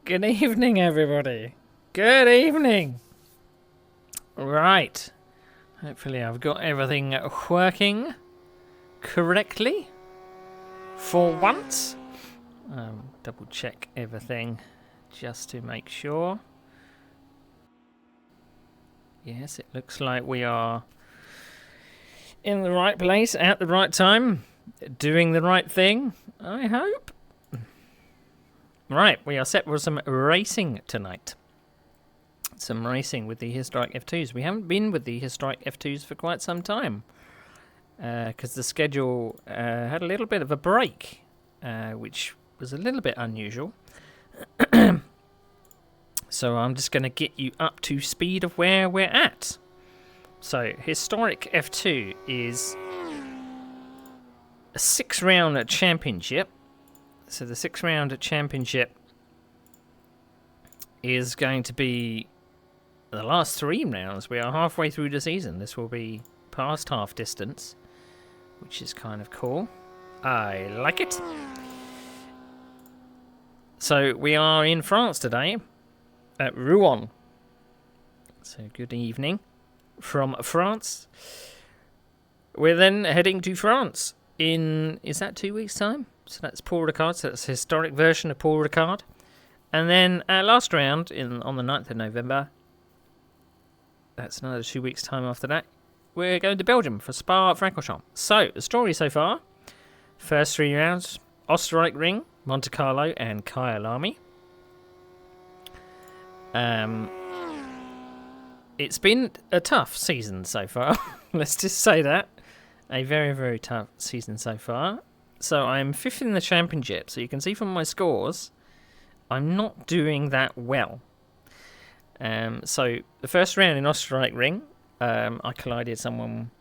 Good evening, everybody. Good evening. Right. Hopefully I've got everything working correctly for once. Double check everything just to make sure. Yes, it looks like we are in the right place at the right time, doing the right thing, I hope. Right, we are set for some racing tonight. Some racing with the historic F2s. We haven't been with the historic F2s for quite some time because the schedule had a little bit of a break, which was a little bit unusual. So I'm just going to get you up to speed of where we're at. So historic F2 is a 6-round championship. So the 6-round championship is going to be the last 3 rounds. We are halfway through the season. This will be past half distance, which is kind of cool. I like it. So we are in France today, at Rouen. So good evening from France. We're then heading to France in, is that 2 weeks' time? So that's Paul Ricard, so that's a historic version of Paul Ricard. And then our last round on the 9th of November, that's another 2 weeks' time after that, we're going to Belgium for Spa-Francorchamps. So, the story so far, first 3 rounds, Oostenrijk-Ring, Monte Carlo and Kyalami. It's been a tough season so far, let's just say that. A very, very tough season so far. So I'm 5th in the championship, so you can see from my scores, I'm not doing that well. So the first round in Oostenrijk-Ring, I collided someone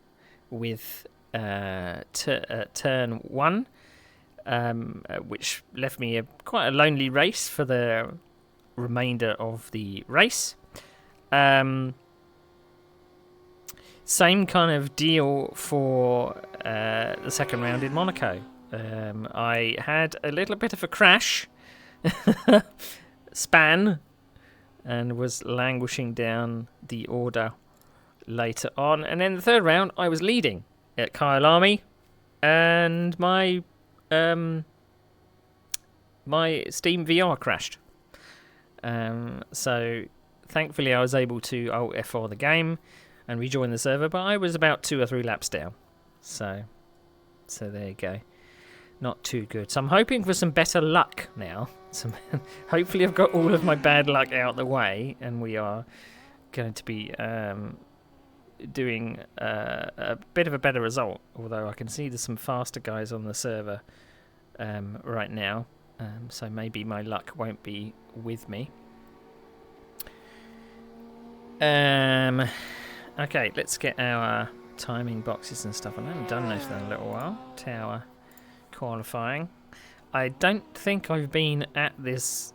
with turn 1, which left me quite a lonely race for the remainder of the race. Same kind of deal for the second round in Monaco. I had a little bit of a crash, span, and was languishing down the order later on. And then the third round, I was leading at Kyalami, and my Steam VR crashed. So thankfully I was able to Alt F4 the game and rejoin the server, but I was about 2 or 3 laps down. So there you go. Not too good. So I'm hoping for some better luck now. Hopefully I've got all of my bad luck out the way, and we are going to be doing a bit of a better result. Although I can see there's some faster guys on the server right now, so maybe my luck won't be with me. Okay, let's get our timing boxes and stuff. I haven't done those for a little while. Tower qualifying. I don't think I've been at this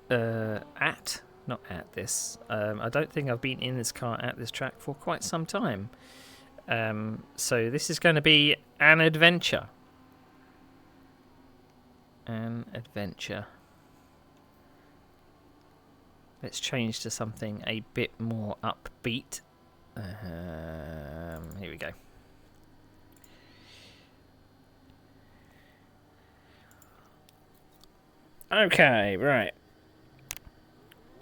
I don't think I've been in this car at this track for quite some time. So this is going to be an adventure. Let's change to something a bit more upbeat. Here we go. Okay, right.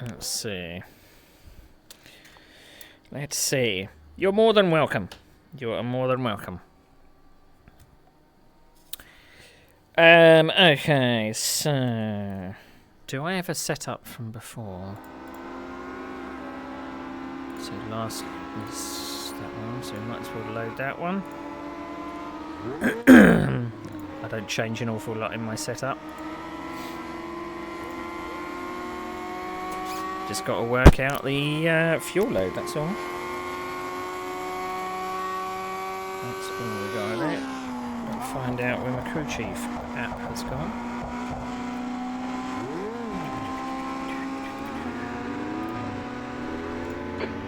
Let's see. You're more than welcome. You are more than welcome. Okay, so do I have a setup from before? So last is that one, so we might as well load that one. I don't change an awful lot in my setup. Just got to work out the fuel load, that's all. That's all we got in it. I'll find out where my crew chief app has gone.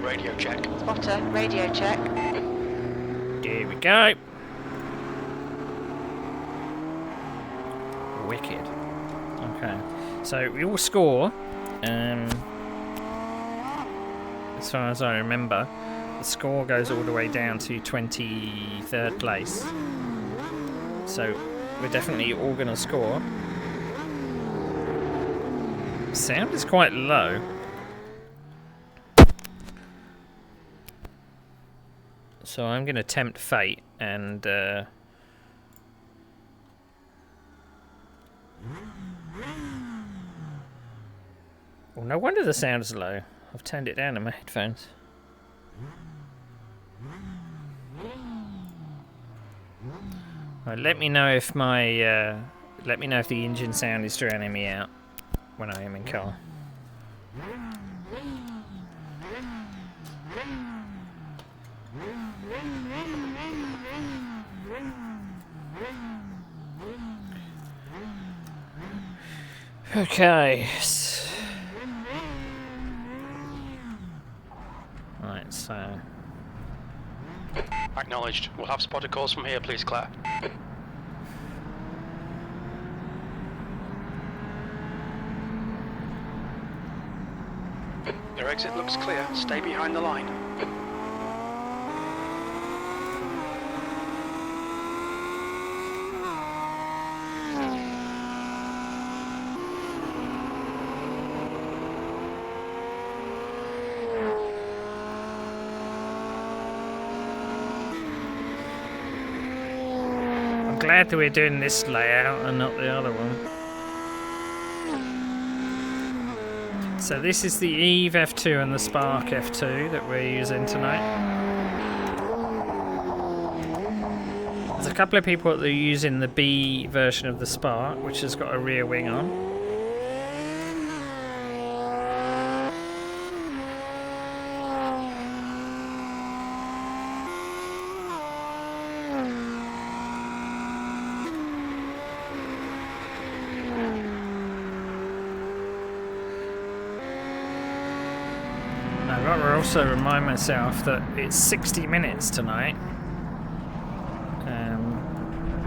Radio check. Spotter, radio check. There we go. Wicked. Okay, so we all score. As far as I remember, the score goes all the way down to 23rd place. So we're definitely all going to score. Sound is quite low. So I'm going to tempt fate and... well, no wonder the sound is low. I've turned it down in my headphones. Right, let me know if my let me know if the engine sound is drowning me out when I am in car. Okay. Right, so... Acknowledged. We'll have spotter calls from here, please, Claire. Your exit looks clear. Stay behind the line. Glad that we're doing this layout and not the other one. So this is the Eve F2 and the Spark F2 that we're using tonight. There's a couple of people that are using the B version of the Spark, which has got a rear wing on. I've got to also remind myself that it's 60 minutes tonight,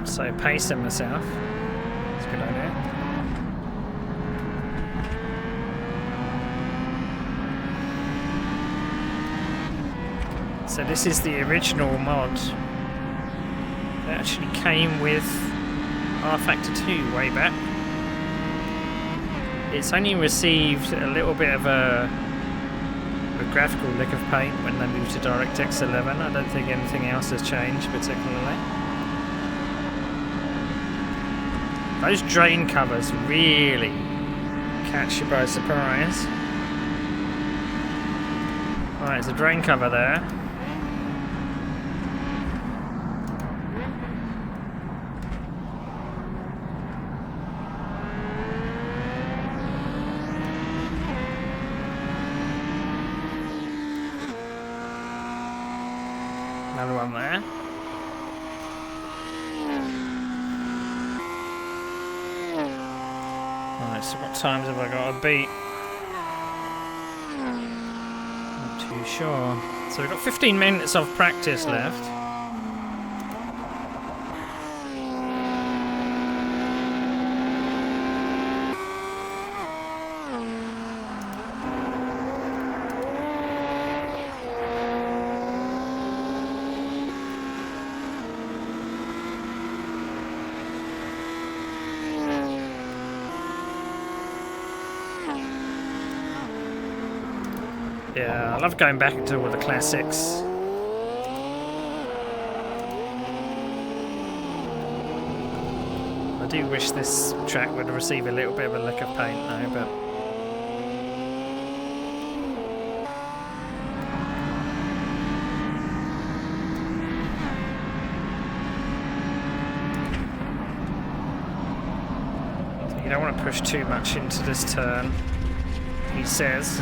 so pacing myself. That's a good idea. So this is the original mod that actually came with R-Factor 2 way back. It's only received a little bit of a graphical lick of paint when they moved to DirectX 11. I don't think anything else has changed particularly. Those drain covers really catch you by surprise. Alright, there's a drain cover there. Another one there. Right, so what times have I got to beat? Not too sure. So we've got 15 minutes of practice left. Yeah, I love going back into all the classics. I do wish this track would receive a little bit of a lick of paint though, but... You don't want to push too much into this turn, he says.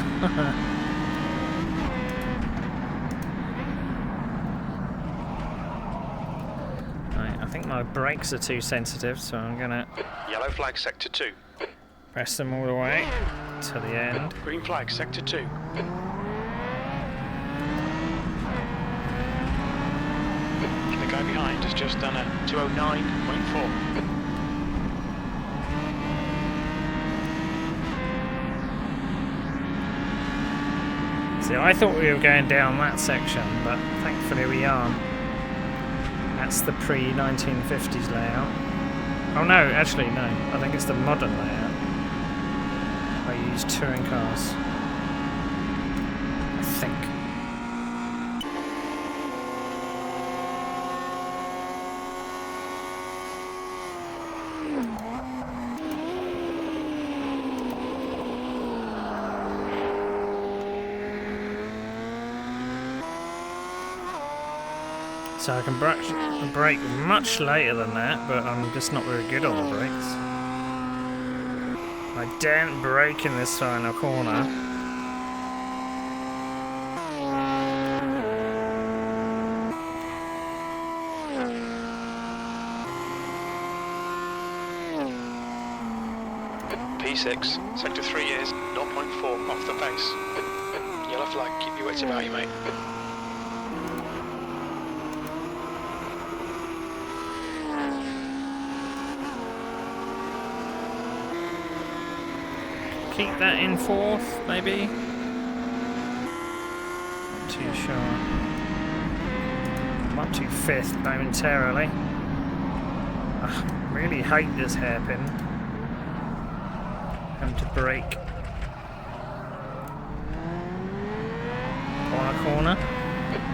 I think my brakes are too sensitive, so I'm gonna... Yellow flag, sector 2. Press them all the way to the end. Green flag, sector 2. The guy behind has just done a 209.4. See, I thought we were going down that section, but thankfully we aren't. That's the pre-1950s layout. Oh no, actually no. I think it's the modern layout. I use touring cars. I think. So I can brake much later than that, but I'm just not very good on the brakes. I daren't brake in this final corner. P6, sector 3 is 0.4 off the pace. Yellow flag, keep your wits about you, mate. Keep that in fourth, maybe? Not too sure. I'm up to fifth momentarily. I really hate this hairpin. Having to brake on a corner.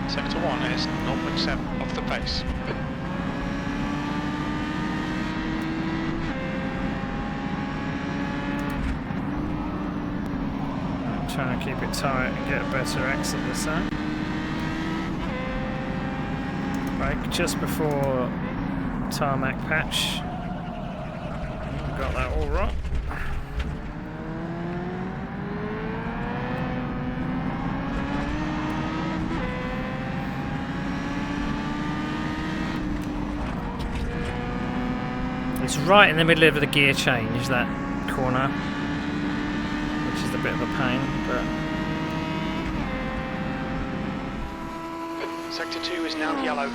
Sector 1 is 0.7 off the pace. Trying to keep it tight and get a better exit this time. Brake just before tarmac patch. Got that all right. It's right in the middle of the gear change, that corner. A bit of a pain, but sector 2 is now yellow.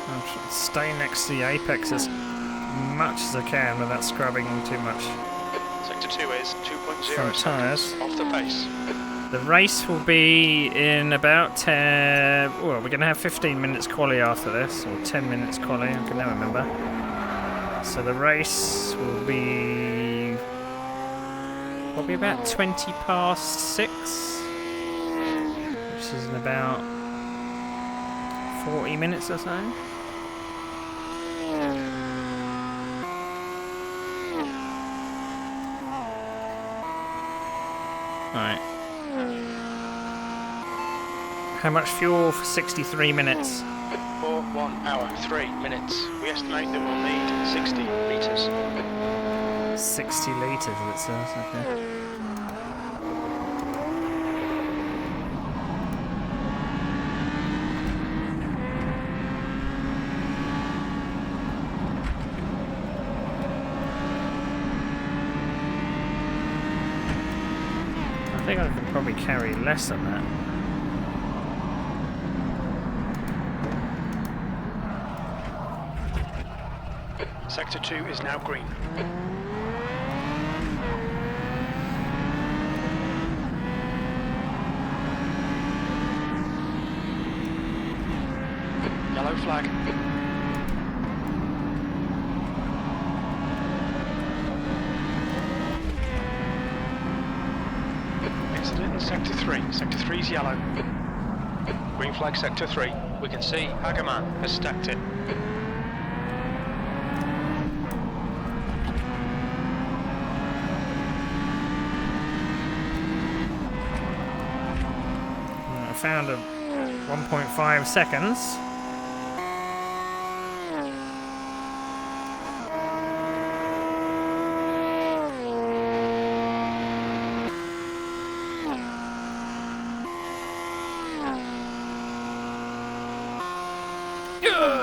I'll stay next to the apex as much as I can without scrubbing too much. Sector 2 is 2.0 front tyres off the pace. The race will be in about 10. Well, we're going to have 15 minutes quali after this, or 10 minutes quali. I can never remember. So the race will be probably about 20 past 6, which is in about 40 minutes or so. Alright. How much fuel for 63 minutes? For 1 hour, 3 minutes. We estimate that we'll need 60 litres. 60 litres, it says, okay. I think I could probably carry less than that. Sector 2 is now green. Yellow flag. Incident in sector 3. Sector 3 is yellow. Green flag sector 3. We can see Hagerman has stacked it. I found a 1.5 seconds.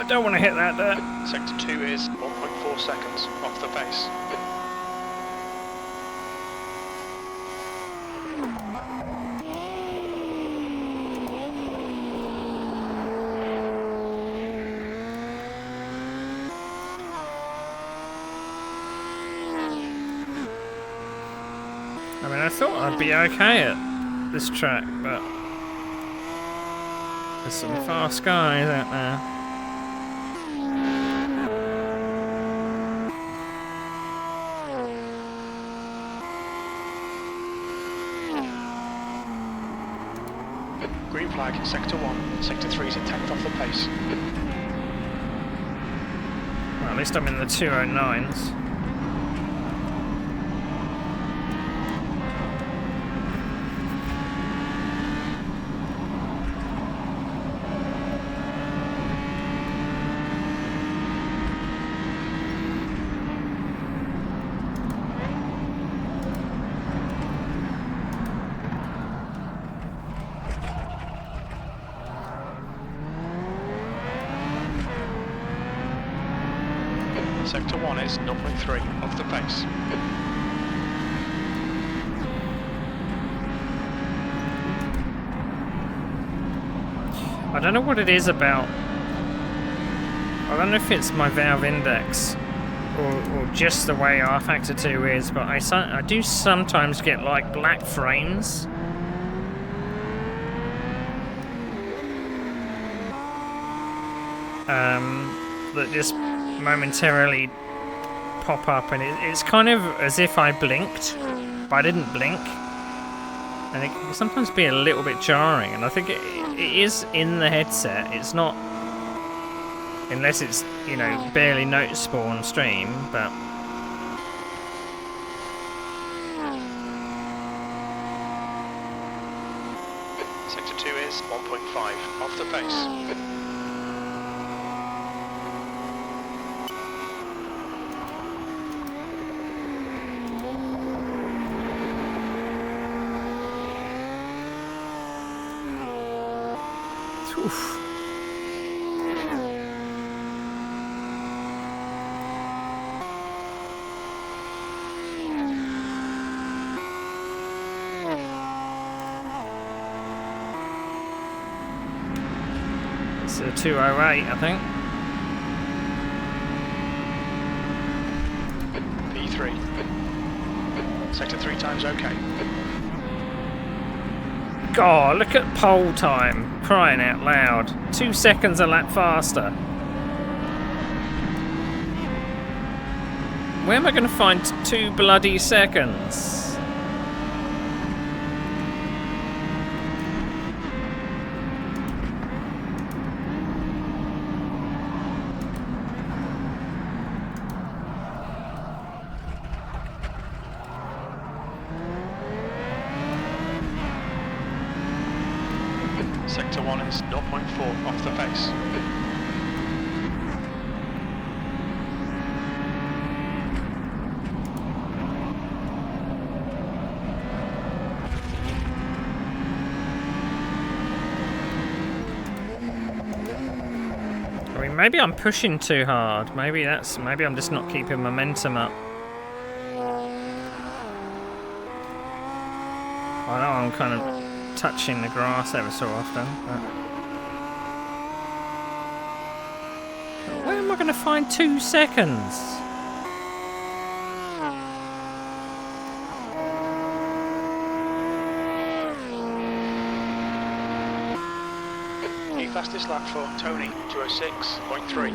Don't want to hit that there. Sector 2 is 1.4 seconds off the pace. I mean, I thought I'd be okay at this track, but there's some fast guys out there. Green flag in Sector 1. Sector 3 is a tenth off the pace. Well, at least I'm in the 209s. Sector 1 is 0.3 off the pace. I don't know what it is about. I don't know if it's my valve index or just the way R factor 2 is, but I do sometimes get like black frames. That just momentarily pop up, and it's kind of as if I blinked, but I didn't blink. And it can sometimes be a little bit jarring, and I think it is in the headset. It's not, unless it's, you know, barely noticeable on stream, but Sector 2 is 1.5 off the pace. oof. It's a 208, I think. P3. Sector 3 times okay. God, look at pole time. Crying out loud. 2 seconds a lap faster. Where am I going to find 2 bloody seconds? Sector 1 is 0.4 off the pace. I mean, maybe I'm pushing too hard. Maybe I'm just not keeping momentum up. I know I'm kind of touching the grass ever so often, but where am I going to find 2 seconds? The fastest lap for Tony, 206.3.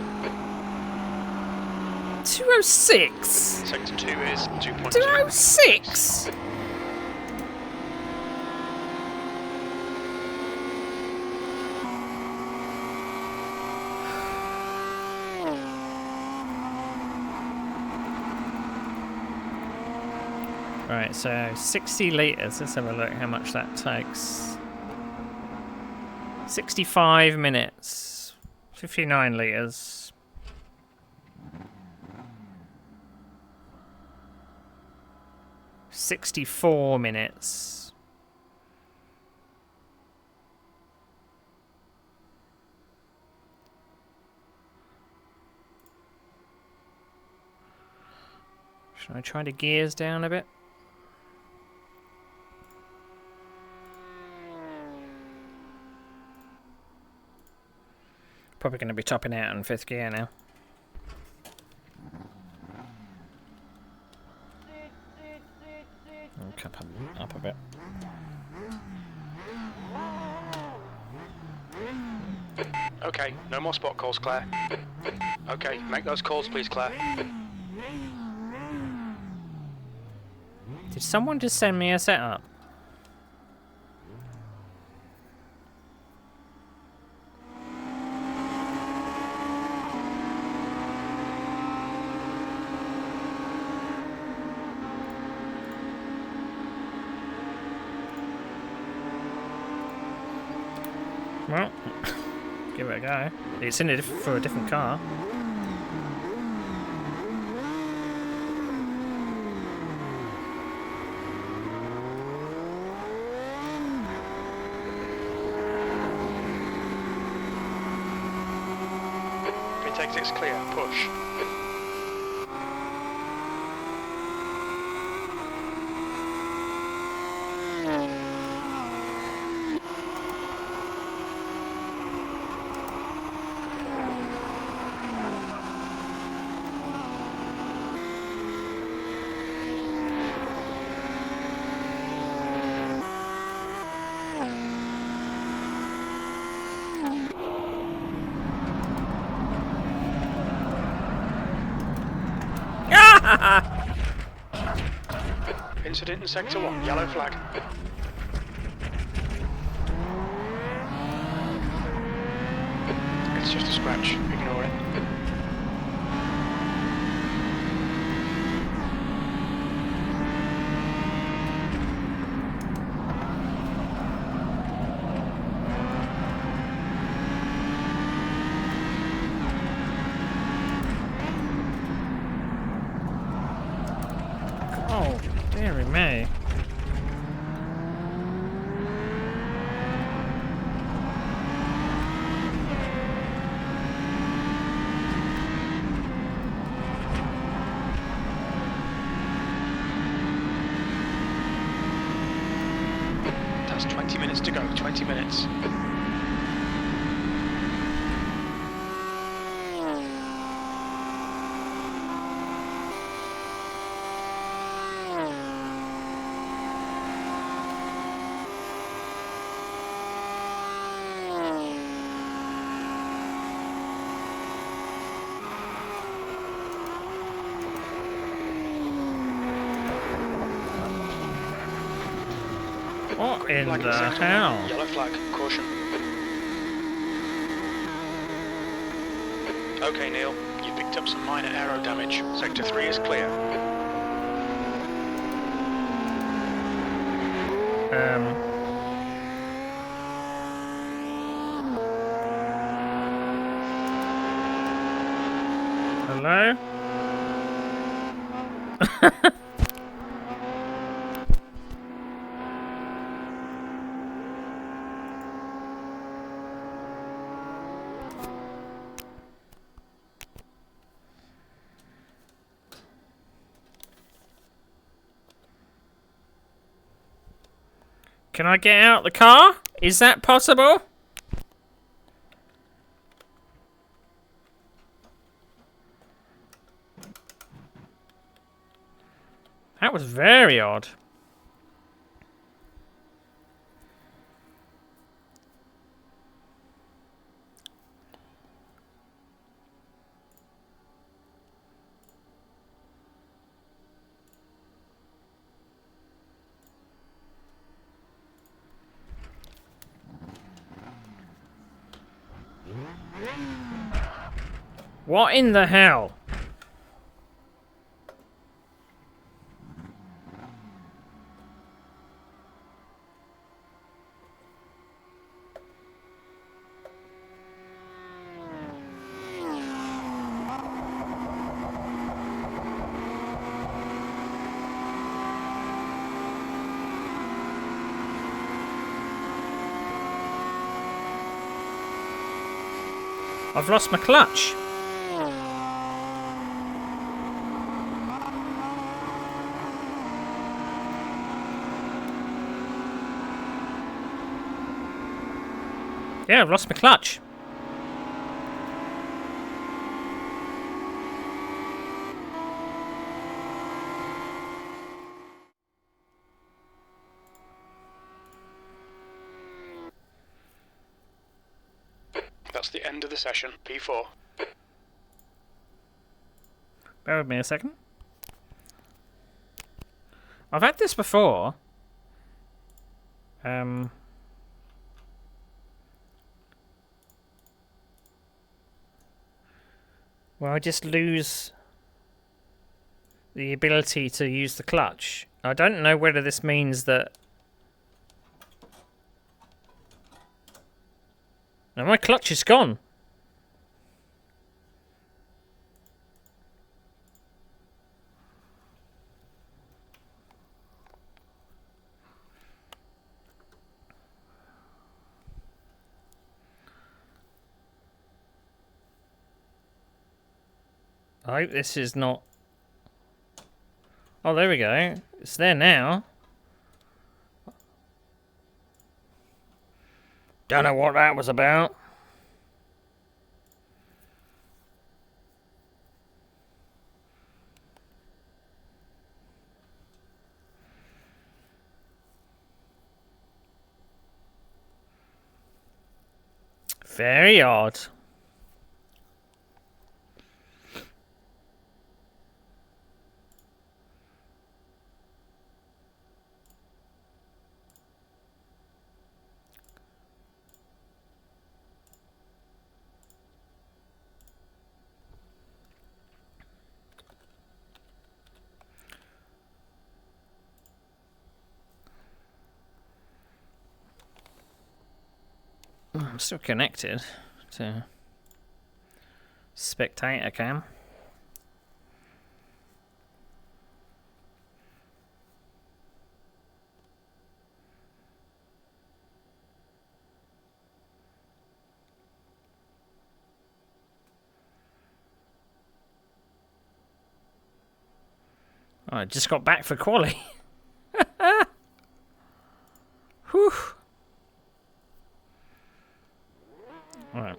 206? Sector 2 is 2.2. 206? Right, so 60 litres. Let's have a look how much that takes. 65 minutes. 59 litres. $64 minutes. Should I try the gears down a bit? Probably going to be topping out in 5th gear now. back up a bit. Okay, no more spot calls, Claire. Okay, make those calls, please, Claire. Did someone just send me a setup? Well, give it a go. It's in for a different car. If it takes it's clear, push. Incident in Sector 1, yellow flag. It's just a scratch, ignore it. Oh, dearie me. That's 20 minutes to go, 20 minutes. What Green in flag the Sector 1, hell? yellow flag, caution. Okay, Neil, you picked up some minor aero damage. Sector 3 is clear. Hello? Can I get out the car? Is that possible? That was very odd. What in the hell? I've lost my clutch. Yeah, I've lost my clutch. That's the end of the session. P4. Bear with me a second. I've had this before. Well, I just lose the ability to use the clutch. I don't know whether this means that... Now my clutch is gone. I hope this is not... Oh, there we go. It's there now. Don't know what that was about. Very odd. I'm still connected to spectator cam. Oh, I just got back for quali. Whew. Alright.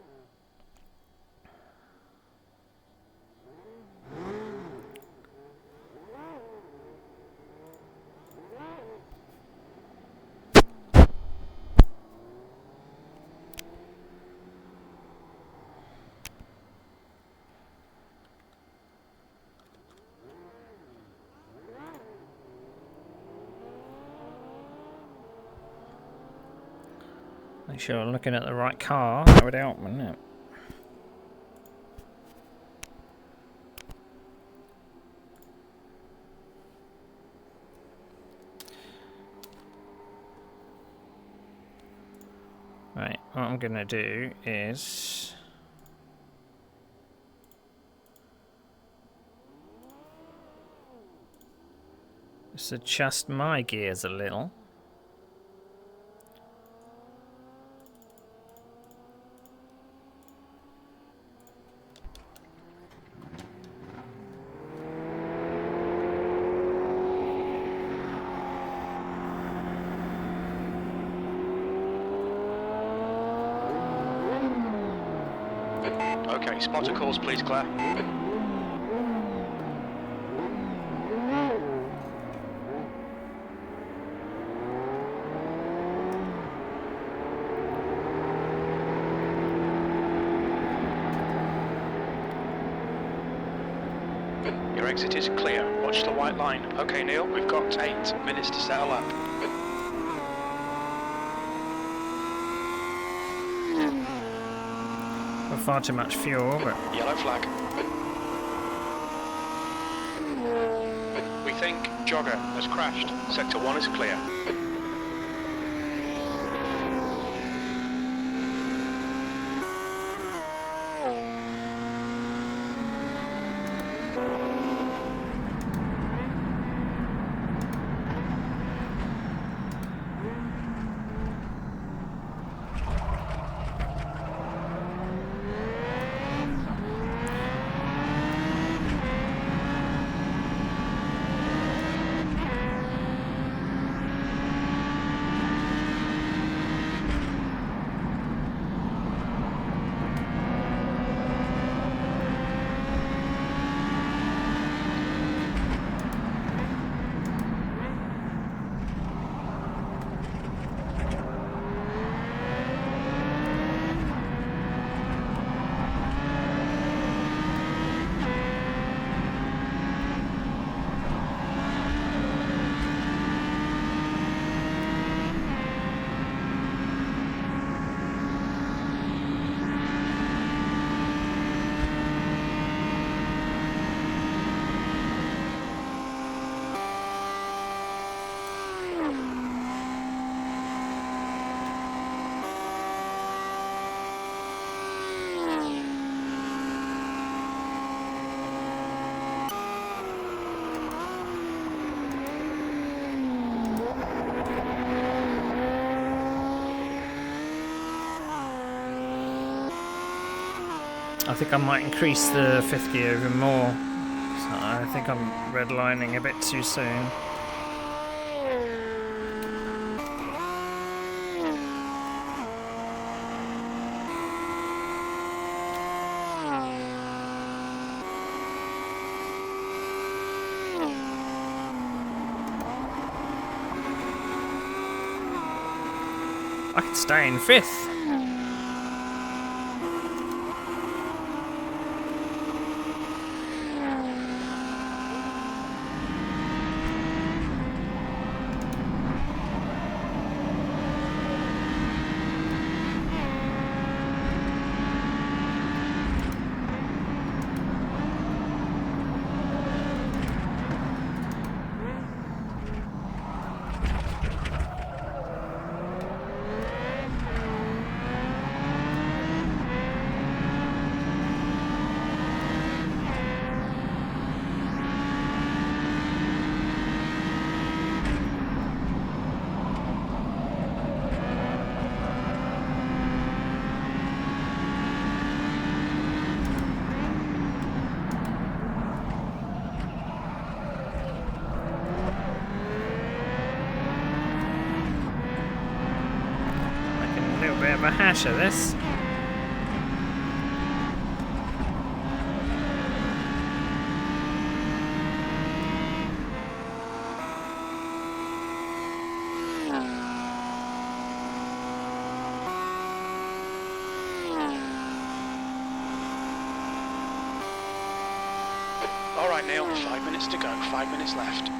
Make sure I'm looking at the right car. That would help, wouldn't it? Right, what I'm gonna do is just adjust my gears a little. Okay, spotter calls, please, Claire. Your exit is clear. Watch the white line. Okay, Neil, we've got 8 minutes to settle up. Far too much fuel, but Yellow flag. We think Jogger has crashed. Sector 1 is clear. I think I might increase the 5th gear even more. So I think I'm redlining a bit too soon. I could stay in 5th. Bit of a hash of this. Alright Neil, 5 minutes to go, 5 minutes left.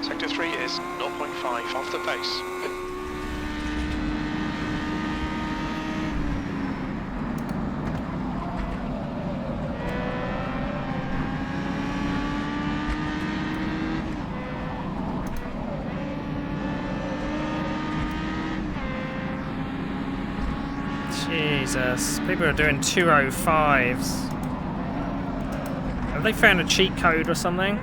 Sector 3 is 0.5 off the pace. Jesus, people are doing 205s. Have they found a cheat code or something?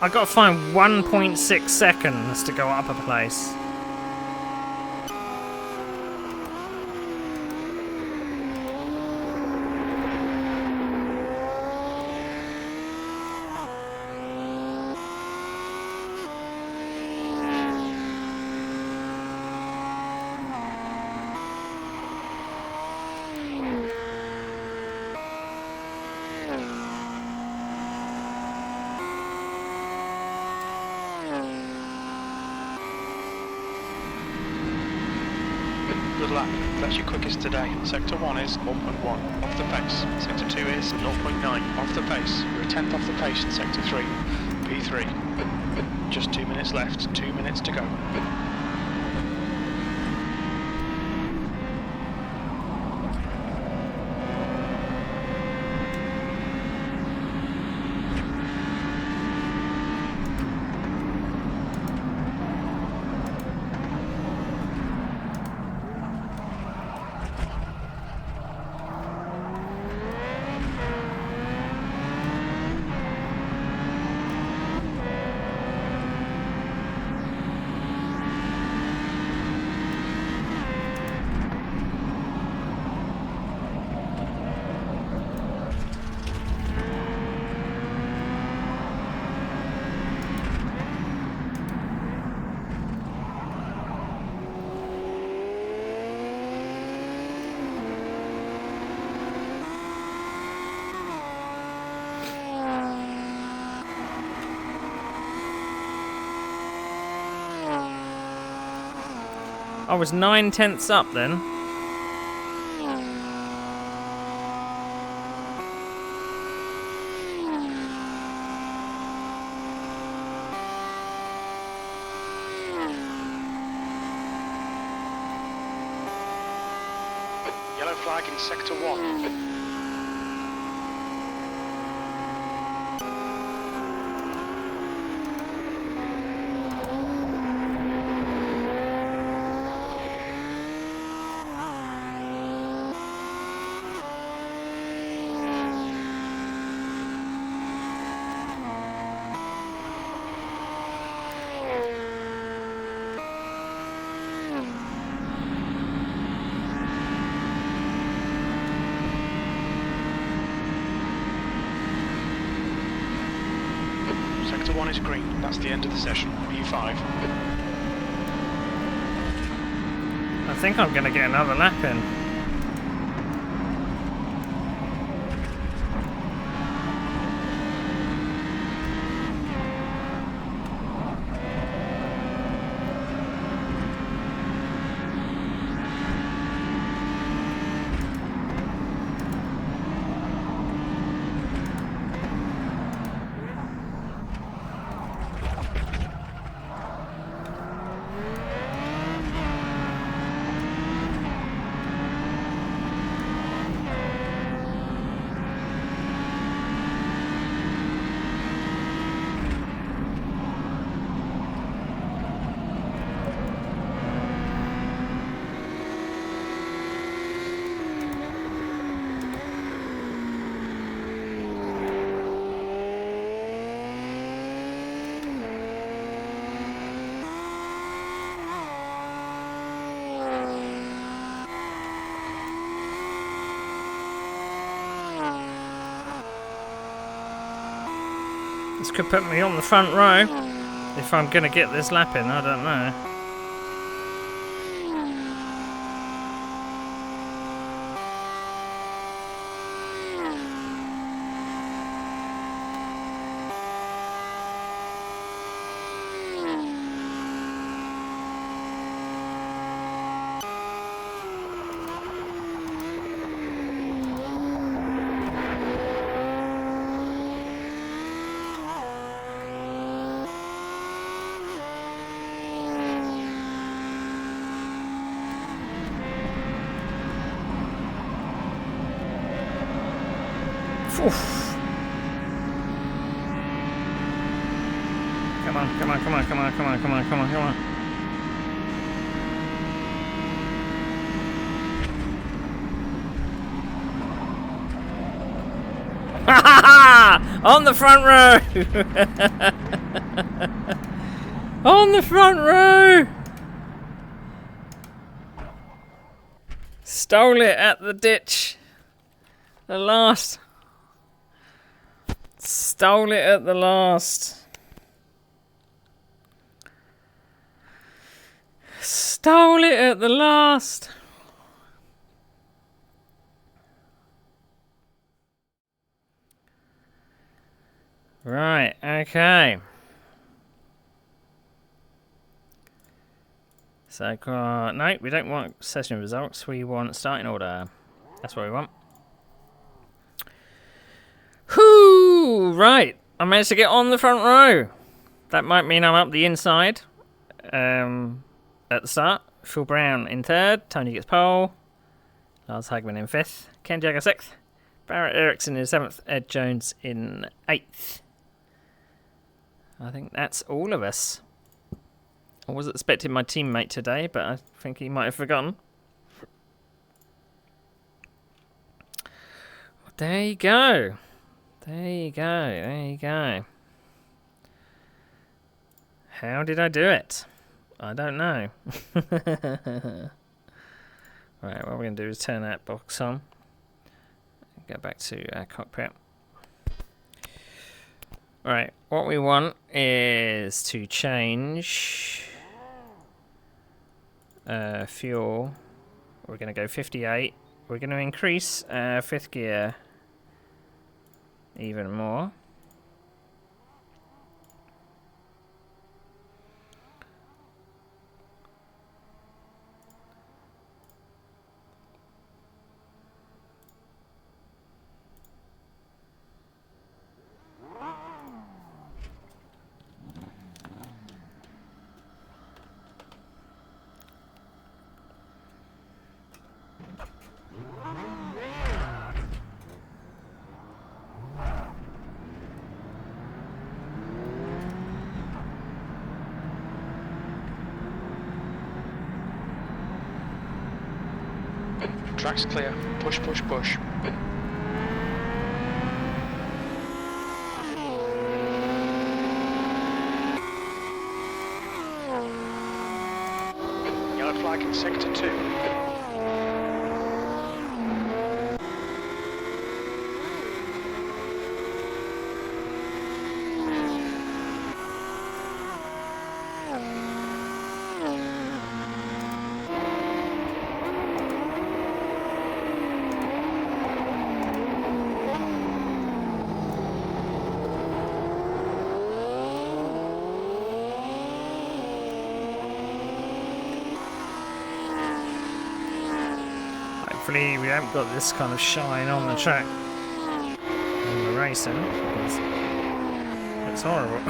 I gotta find 1.6 seconds to go up a place. Good lap. That's your quickest today. Sector 1 is 1.1 off the pace. Sector 2 is 0.9 off the pace. You're a tenth off the pace in Sector 3. P3. Just 2 minutes left. 2 minutes to go. I was 9/10 up then. Yellow flag in sector 1. Sector 1 is green. That's the end of the session. P5. I think I'm going to get another lap in. This could put me on the front row if I'm going to get this lap in, I don't know. Oof. Come on, come on, come on, come on, come on, come on, come on, come on. Ha ha ha! On the front row! On the front row! Stole it at the ditch. The last. Stole it at the last. Stole it at the last. Right, okay. So, no, we don't want session results. We want starting order. That's what we want. Whoo! Right, I managed to get on the front row. That might mean I'm up the inside at the start. Phil Brown in third. Tony gets pole. Lars Hagman in fifth. Ken Jagger sixth. Barrett Eriksson in seventh. Ed Jones in eighth. I think that's all of us. I was expecting my teammate today, but I think he might have forgotten. Well, there you go. There you go. There you go. How did I do it? I don't know. Right, what we're going to do is turn that box on. Go back to our cockpit. Right, what we want is to change fuel. We're going to go 58. We're going to increase fifth gear even more. Track's clear. Push, push, push. Yellow flag in sector 2. Hopefully we haven't got this kind of shine on the track on the racing, because it's horrible.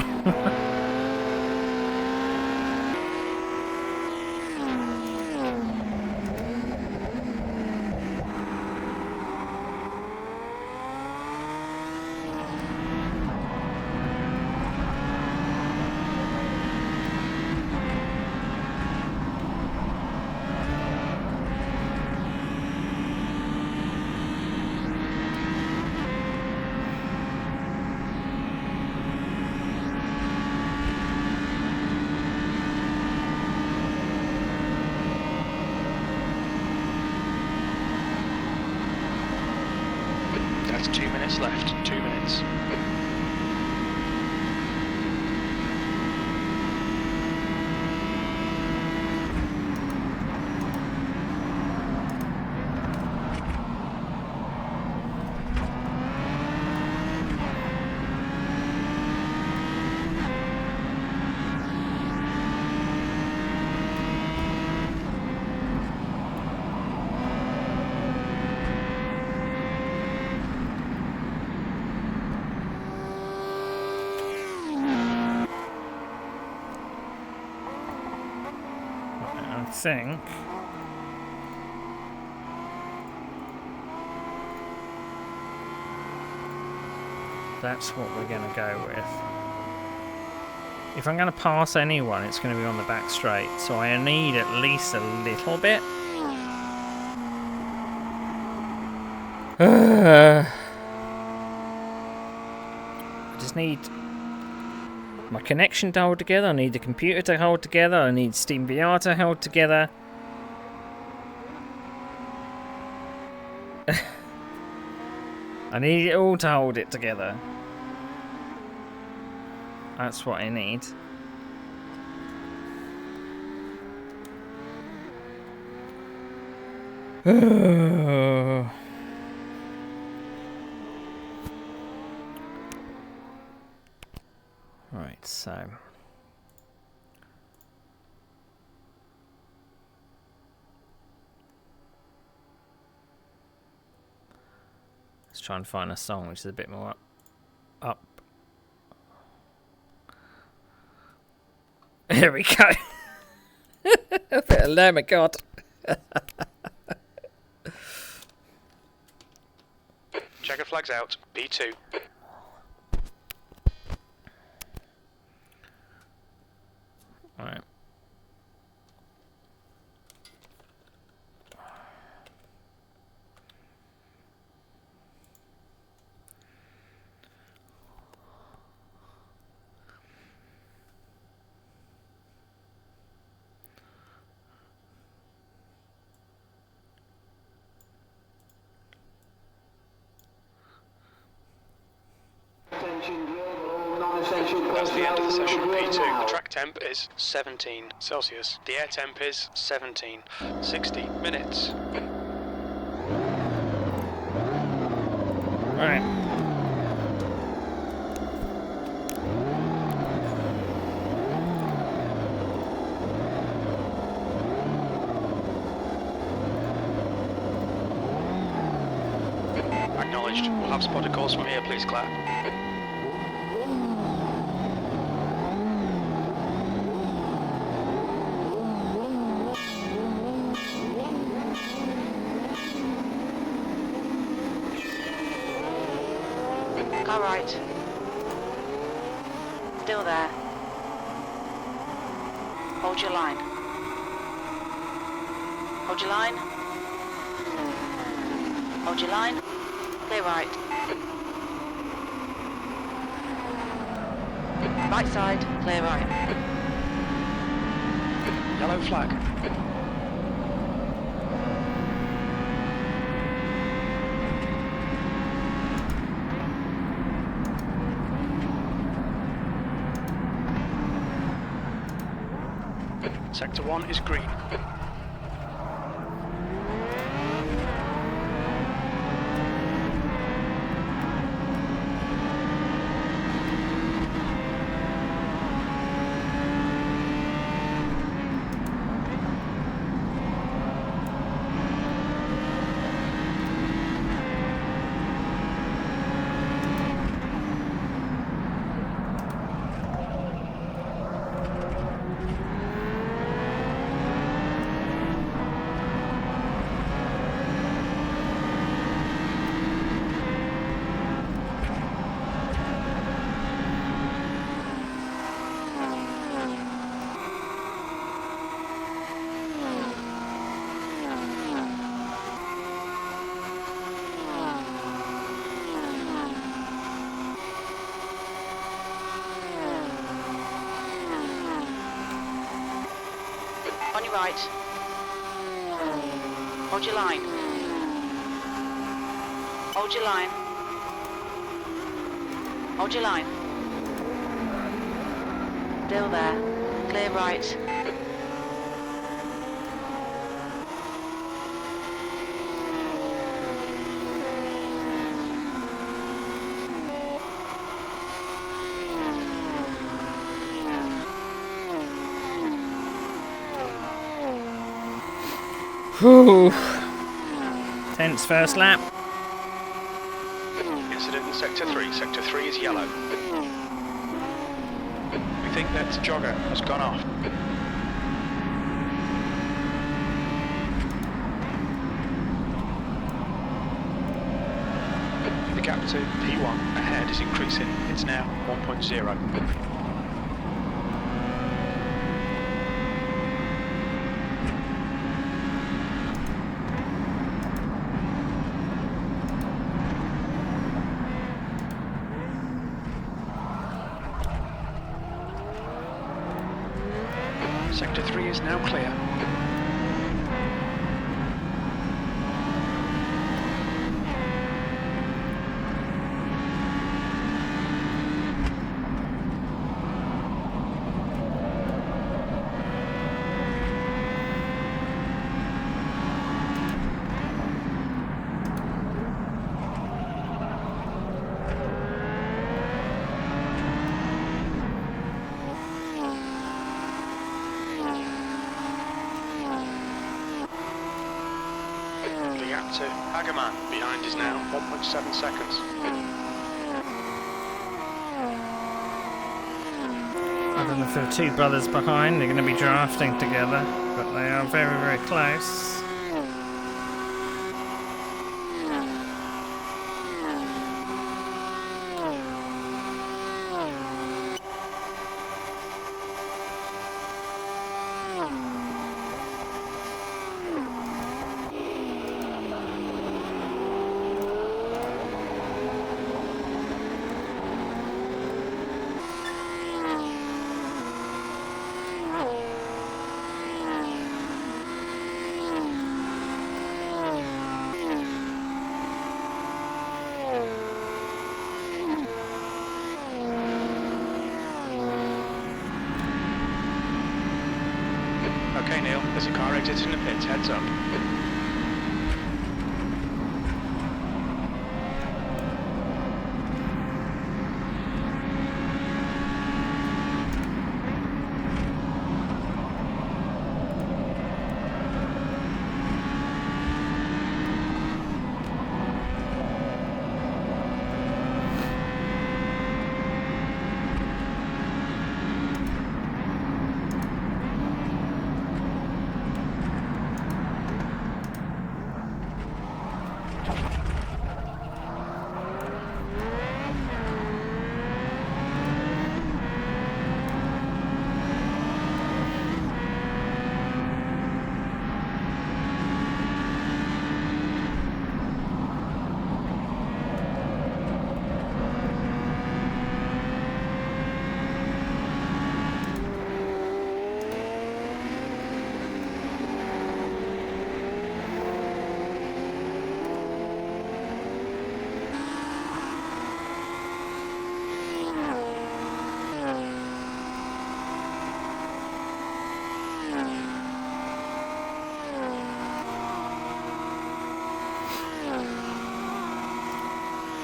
That's 2 minutes left. 2 minutes. I think that's what we're going to go with. If I'm going to pass anyone, it's going to be on the back straight, so I need at least a little bit. I just need my connection to hold together, I need the computer to hold together, I need Steam VR to hold together. I need it all to hold it together. That's what I need. Right, so let's try and find a song which is a bit more up. Here we go. A bit of Lamb of God. Checker flags out. B2. Alright. That's the end of the session. P2. The track temp is 17 Celsius. The air temp is 17. 60 minutes. Alright. Acknowledged. We'll have spotter calls from here, please clap. All right. Still there. Hold your line. Hold your line. Hold your line. Clear right. Right side, clear right. Yellow flag. Sector 1 is green. On your right. Hold your line. Hold your line. Hold your line. Still there. Clear right. Whew. Tense first lap. Incident in Sector 3. Sector 3 is yellow. We think that jogger has gone off. The gap to P1 ahead is increasing. It's now 1.0. Sector 3 is now clear. The gap to Hagerman behind is now 1.7 seconds. I don't know if there are two brothers behind. They're going to be drafting together, but they are very, very close. Okay, Neil, there's a car exiting the pits, heads up.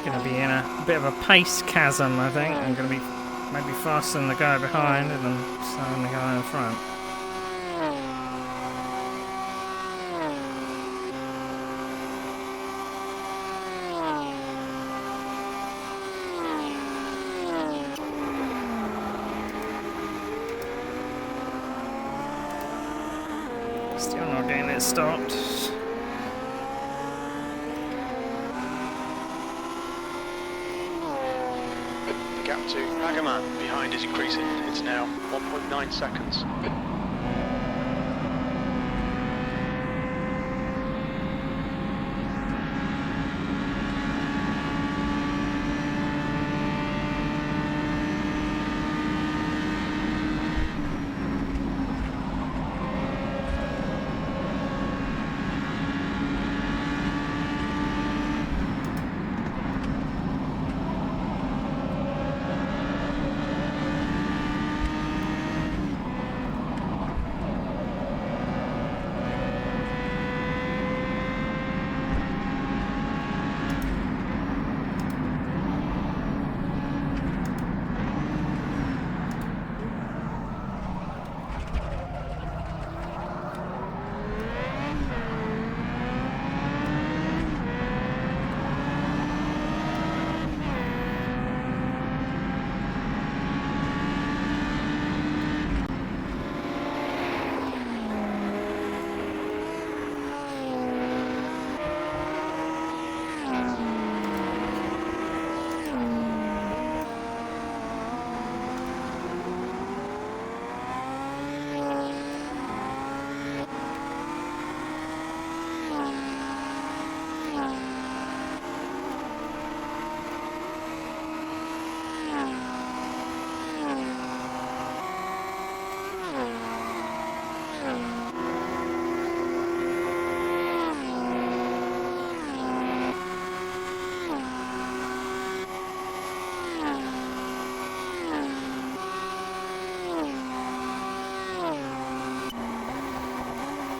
Going to be in a bit of a pace chasm, I think. I'm going to be maybe faster than the guy behind and then slower than the guy in front. Still not getting it stopped. The gap to Hagaman behind is increasing. It's now 1.9 seconds.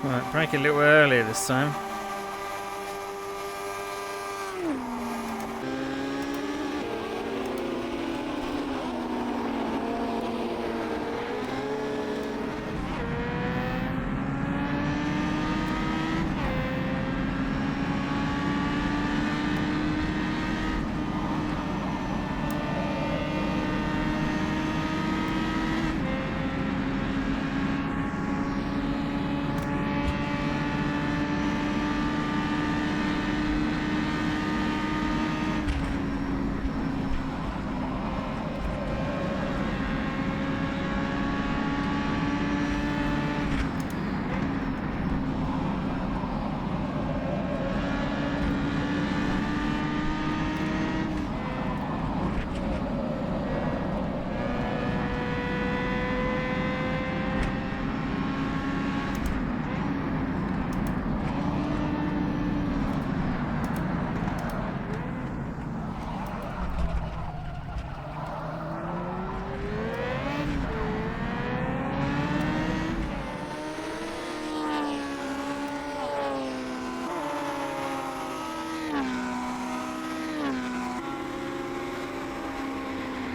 Right, brake a little earlier this time.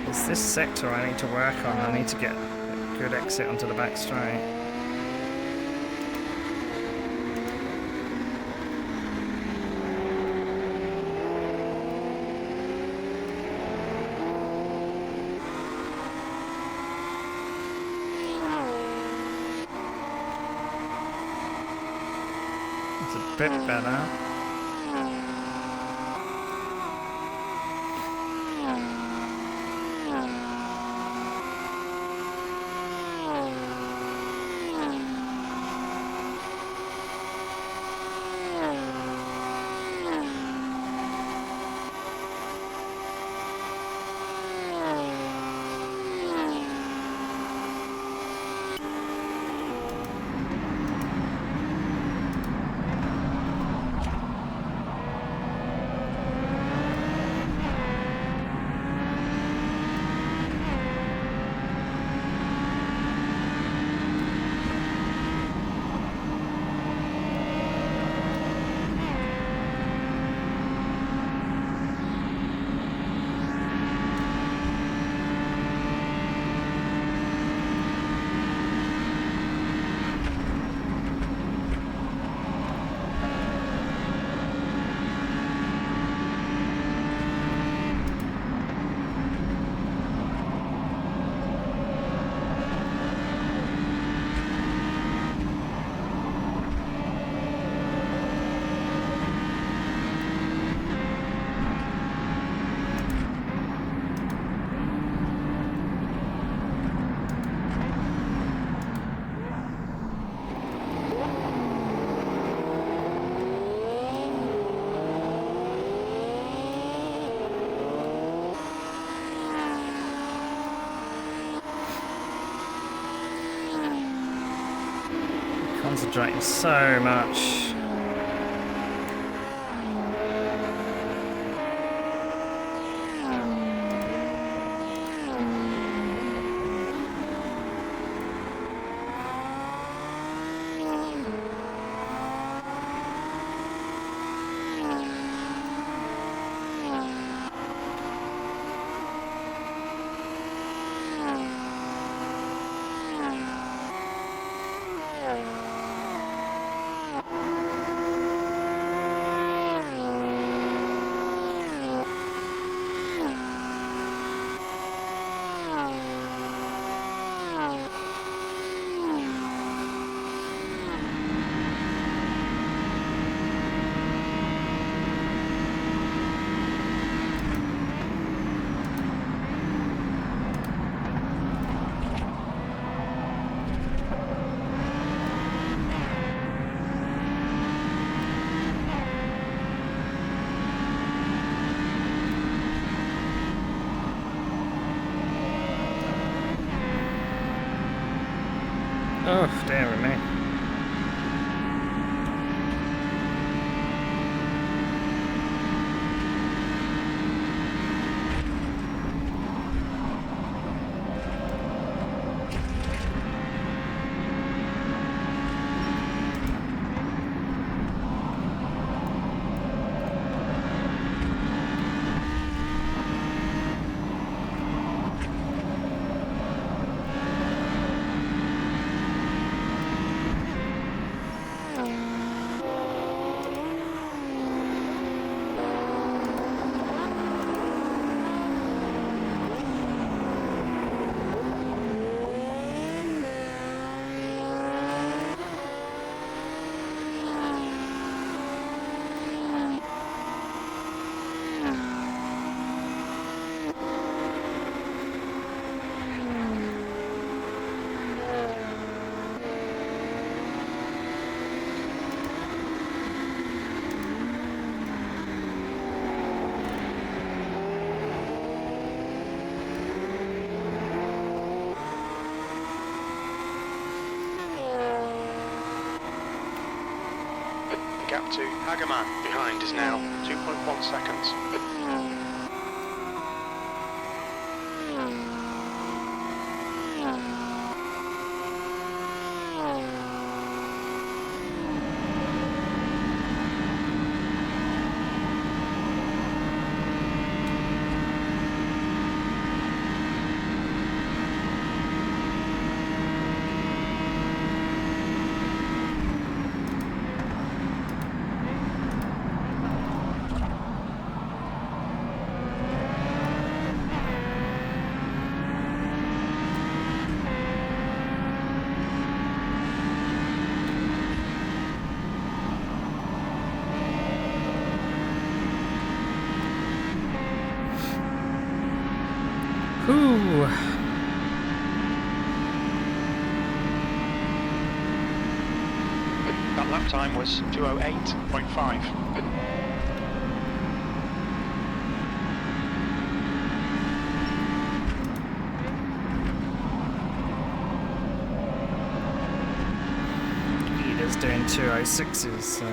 It's this sector I need to work on. I need to get a good exit onto the back straight. It's a bit better. Concentrating so much. Oh, dear me. The gap to Hagerman behind is now 2.1 seconds. Whew. That lap time was 2:08.5. Leader's doing 2:06s, so.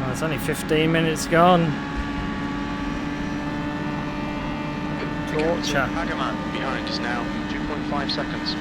Oh, it's only 15 minutes gone. Torture. Hagerman behind is now 2.5 seconds.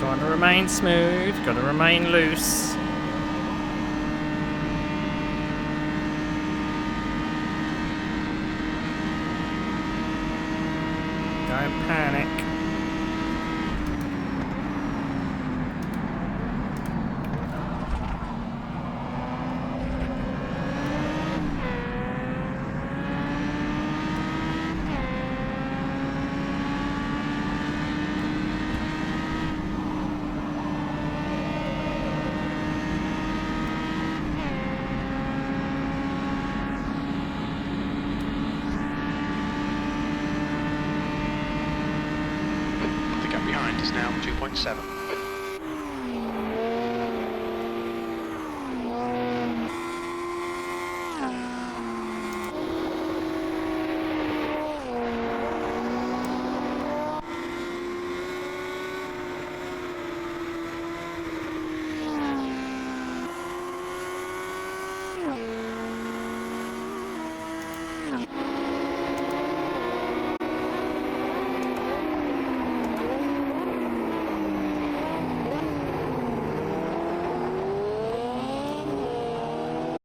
Gotta remain smooth, gotta remain loose. Don't panic. The gap behind is now 2.7.